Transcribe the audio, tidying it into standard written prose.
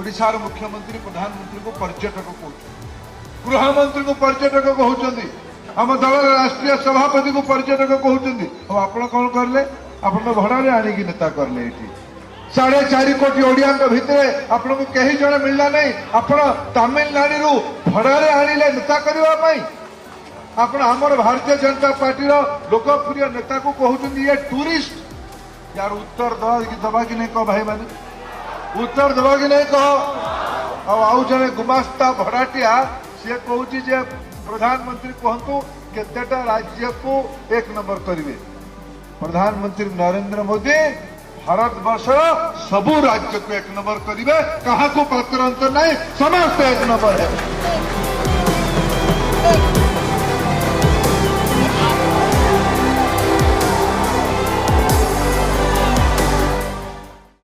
ओडिशार मुख्यमंत्री प्रधानमंत्री को पर्यटक कहते, गृहमंत्री को पर्यटक कहते, आम दल राष्ट्रीय सभापति को पर्यटक कहते। आप कौन करले? आप भड़े आणिकी नेता करले। ये 4.5 कोटी ओडिया भितर आपन को कहीं जड़े मिलला नहीं। आप तमिलनाडु भड़े आणिले नेता करने। आप आमर भारतीय जनता पार्टी लोकप्रिय नेता को कहते ये टूरिस्ट। यार उत्तर दबा कि नहीं कह भाई माने, उत्तर दबा कि नहीं कह। आउ जड़े गुमास्ता भड़ाटिया सी कहूँ जे प्रधानमंत्री कहतु केतेटा राज्य को 1 नंबर करेंगे। प्रधानमंत्री नरेंद्र मोदी भारत वर्ष सबू राज्य को 1 नंबर करेंगे। क्या पात्र अंतर नहीं, समस्त 1 नंबर है।